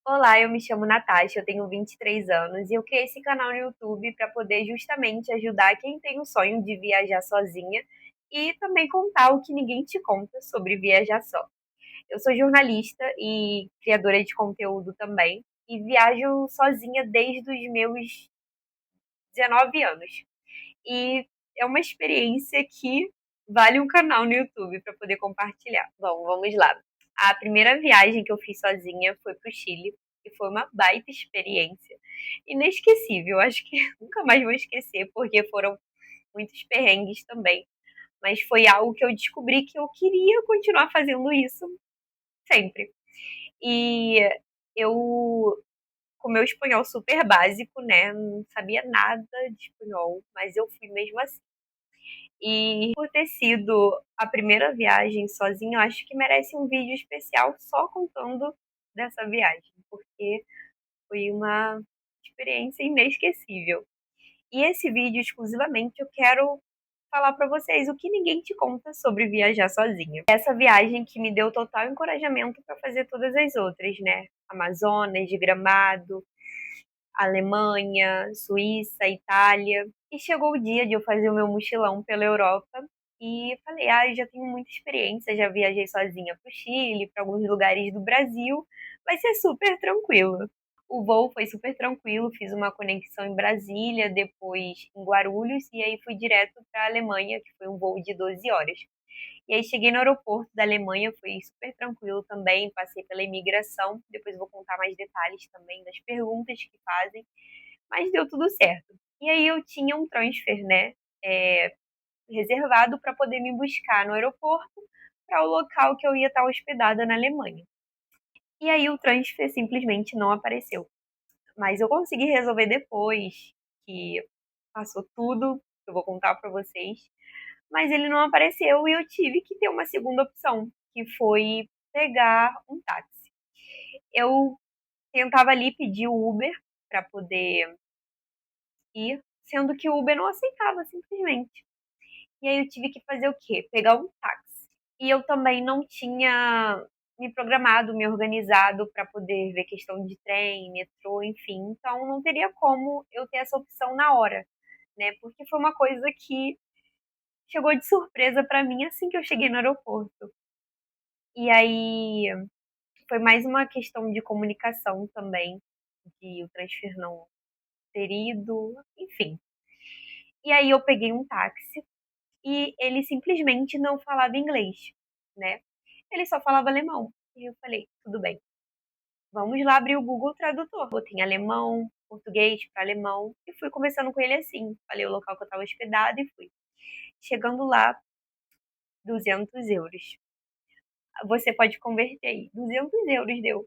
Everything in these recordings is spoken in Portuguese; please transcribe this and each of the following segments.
Olá, eu me chamo Natasha, eu tenho 23 anos e eu criei esse canal no YouTube para poder justamente ajudar quem tem o sonho de viajar sozinha e também contar o que ninguém te conta sobre viajar só. Eu sou jornalista e criadora de conteúdo também e viajo sozinha desde os meus 19 anos. E é uma experiência que vale um canal no YouTube para poder compartilhar. Bom, vamos lá. A primeira viagem que eu fiz sozinha foi para o Chile e foi uma baita experiência. Inesquecível, acho que nunca mais vou esquecer, porque foram muitos perrengues também. Mas foi algo que eu descobri que eu queria continuar fazendo isso sempre. E eu, com meu espanhol super básico, né? Não sabia nada de espanhol, mas eu fui mesmo assim. E por ter sido a primeira viagem sozinha, eu acho que merece um vídeo especial só contando dessa viagem, porque foi uma experiência inesquecível. E esse vídeo exclusivamente eu quero falar para vocês o que ninguém te conta sobre viajar sozinha. Essa viagem que me deu total encorajamento para fazer todas as outras, né? Amazonas, de Gramado, Alemanha, Suíça, Itália. E chegou o dia de eu fazer o meu mochilão pela Europa e falei, eu já tenho muita experiência, já viajei sozinha para o Chile, para alguns lugares do Brasil, vai ser super tranquilo. O voo foi super tranquilo, fiz uma conexão em Brasília, depois em Guarulhos e aí fui direto para a Alemanha, que foi um voo de 12 horas. E aí cheguei no aeroporto da Alemanha, foi super tranquilo também, passei pela imigração, depois eu vou contar mais detalhes também das perguntas que fazem, mas deu tudo certo. E aí eu tinha um transfer, né, é, reservado para poder me buscar no aeroporto para o local que eu ia estar hospedada na Alemanha. E aí o transfer simplesmente não apareceu. Mas eu consegui resolver depois que passou tudo, eu vou contar para vocês, mas ele não apareceu e eu tive que ter uma segunda opção, que foi pegar um táxi. Eu tentava ali pedir o Uber para poder ir, sendo que o Uber não aceitava simplesmente. E aí eu tive que fazer o quê? Pegar um táxi. E eu também não tinha me programado, me organizado para poder ver questão de trem, metrô, enfim. Então não teria como eu ter essa opção na hora, né? Porque foi uma coisa que chegou de surpresa para mim assim que eu cheguei no aeroporto. E aí foi mais uma questão de comunicação também, de o transfer não ter ido, enfim. E aí eu peguei um táxi e ele simplesmente não falava inglês, né? Ele só falava alemão. E eu falei, tudo bem, vamos lá abrir o Google Tradutor. Botei em alemão, português para alemão e fui conversando com ele assim. Falei o local que eu estava hospedada e fui. Chegando lá, 200 euros. Você pode converter aí. 200 euros deu.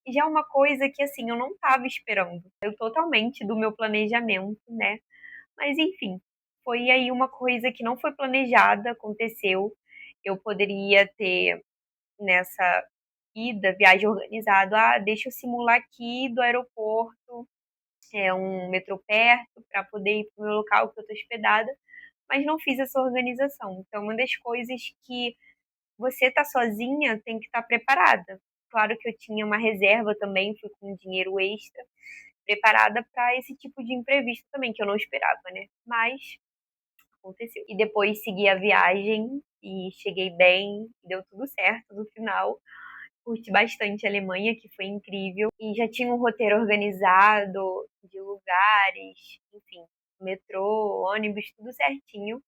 E já é uma coisa que, assim, eu não estava esperando. Eu totalmente do meu planejamento, né? Mas, enfim, foi aí uma coisa que não foi planejada, aconteceu. Eu poderia ter, nessa ida, viagem organizada, deixa eu simular aqui do aeroporto, um metrô perto, para poder ir para o meu local que eu estou hospedada, mas não fiz essa organização. Então, uma das coisas que você tá sozinha, tem que estar preparada. Claro que eu tinha uma reserva também, fui com dinheiro extra, preparada para esse tipo de imprevisto também, que eu não esperava, né? Mas aconteceu. E depois segui a viagem e cheguei bem, deu tudo certo no final. Curti bastante a Alemanha, que foi incrível. E já tinha um roteiro organizado de lugares, enfim, metrô, ônibus, tudo certinho.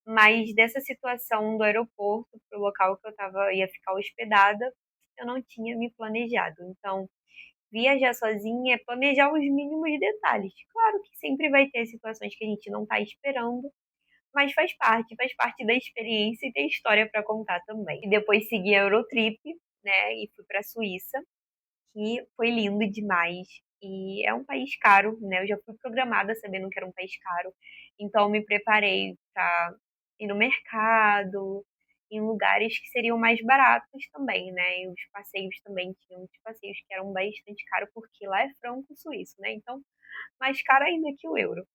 Mas dessa situação do aeroporto para o local que eu ia ficar hospedada, eu não tinha me planejado. Então, viajar sozinha é planejar os mínimos detalhes. Claro que sempre vai ter situações que a gente não está esperando, mas faz parte da experiência e tem história para contar também. E depois segui a Eurotrip, né, e fui para a Suíça, que foi lindo demais. E é um país caro, né? Eu já fui programada sabendo que era um país caro. Então me preparei para ir no mercado, em lugares que seriam mais baratos também, né? E os passeios também tinham uns passeios que eram bastante caros, porque lá é franco suíço, né? Então, mais caro ainda que o euro.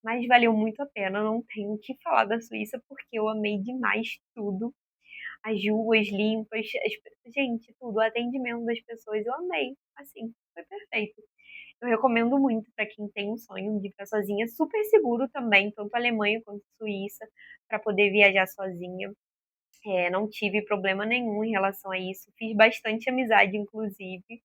Mas valeu muito a pena, não tenho o que falar da Suíça, porque eu amei demais tudo. As ruas limpas, gente, tudo, o atendimento das pessoas, eu amei, assim. Eu recomendo muito para quem tem um sonho de ir pra sozinha, super seguro também, tanto Alemanha quanto Suíça, para poder viajar sozinha. Não tive problema nenhum em relação a isso, fiz bastante amizade, inclusive,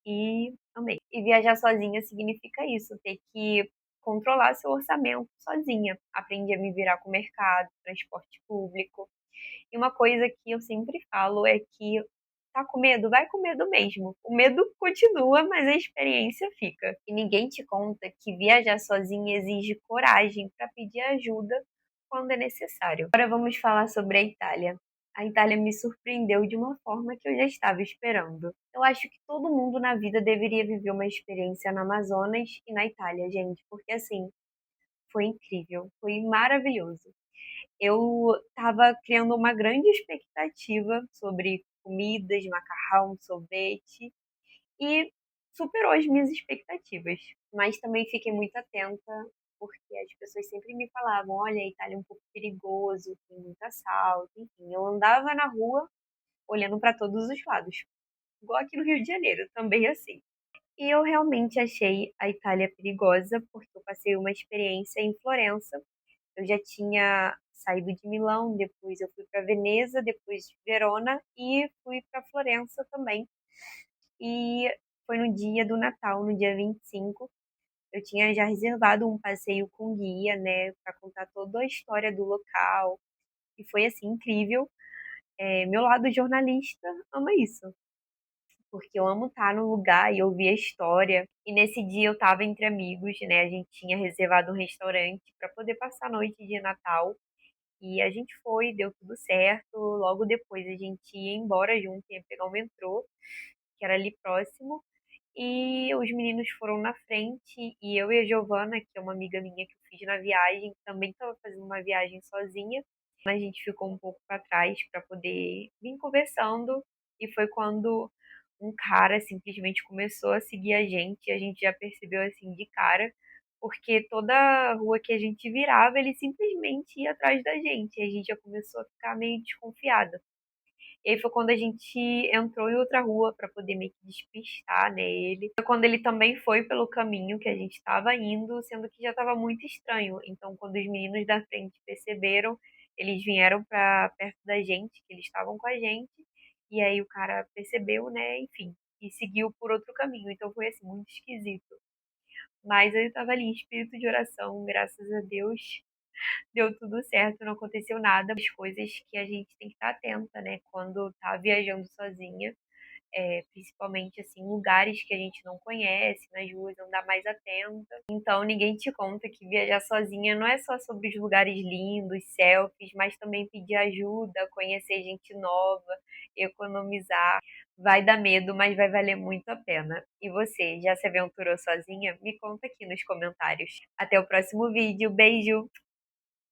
e amei. E viajar sozinha significa isso, ter que controlar seu orçamento sozinha. Aprendi a me virar com o mercado, transporte público. E uma coisa que eu sempre falo é que tá com medo? Vai com medo mesmo. O medo continua, mas a experiência fica. E ninguém te conta que viajar sozinha exige coragem para pedir ajuda quando é necessário. Agora vamos falar sobre a Itália. A Itália me surpreendeu de uma forma que eu já estava esperando. Eu acho que todo mundo na vida deveria viver uma experiência no Amazonas e na Itália, gente, porque assim, foi incrível, foi maravilhoso. Eu estava criando uma grande expectativa sobre comidas, macarrão, sorvete e superou as minhas expectativas. Mas também fiquei muito atenta porque as pessoas sempre me falavam: olha, a Itália é um pouco perigoso, tem muito assalto, enfim. Eu andava na rua olhando para todos os lados, igual aqui no Rio de Janeiro, também assim. E eu realmente achei a Itália perigosa porque eu passei uma experiência em Florença. Eu já tinha saído de Milão, depois eu fui para Veneza, depois Verona e fui para Florença também. E foi no dia do Natal, no dia 25. Eu tinha já reservado um passeio com guia, né, para contar toda a história do local. E foi assim incrível. Meu lado jornalista ama isso, porque eu amo estar no lugar e ouvir a história. E nesse dia eu estava entre amigos, né? A gente tinha reservado um restaurante para poder passar a noite de Natal. E a gente foi, deu tudo certo. Logo depois a gente ia embora junto, ia pegar o metrô, que era ali próximo. E os meninos foram na frente, e eu e a Giovana, que é uma amiga minha que eu fiz na viagem, também estava fazendo uma viagem sozinha. A gente ficou um pouco para trás para poder vir conversando. E foi quando um cara simplesmente começou a seguir a gente, e a gente já percebeu assim de cara, porque toda rua que a gente virava, ele simplesmente ia atrás da gente, e a gente já começou a ficar meio desconfiada. E aí foi quando a gente entrou em outra rua para poder meio que despistar, né, ele. Foi quando ele também foi pelo caminho que a gente estava indo, sendo que já estava muito estranho. Então, quando os meninos da frente perceberam, eles vieram para perto da gente, que eles estavam com a gente. E aí o cara percebeu, né, enfim, e seguiu por outro caminho. Então foi assim muito esquisito. Mas eu estava ali em espírito de oração, graças a Deus deu tudo certo, não aconteceu nada. As coisas que a gente tem que estar atenta, né, quando tá viajando sozinha, principalmente assim, lugares que a gente não conhece, nas ruas, andar mais atenta. Então, ninguém te conta que viajar sozinha não é só sobre os lugares lindos, selfies, mas também pedir ajuda, conhecer gente nova, economizar. Vai dar medo, mas vai valer muito a pena. E você, já se aventurou sozinha? Me conta aqui nos comentários. Até o próximo vídeo. Beijo!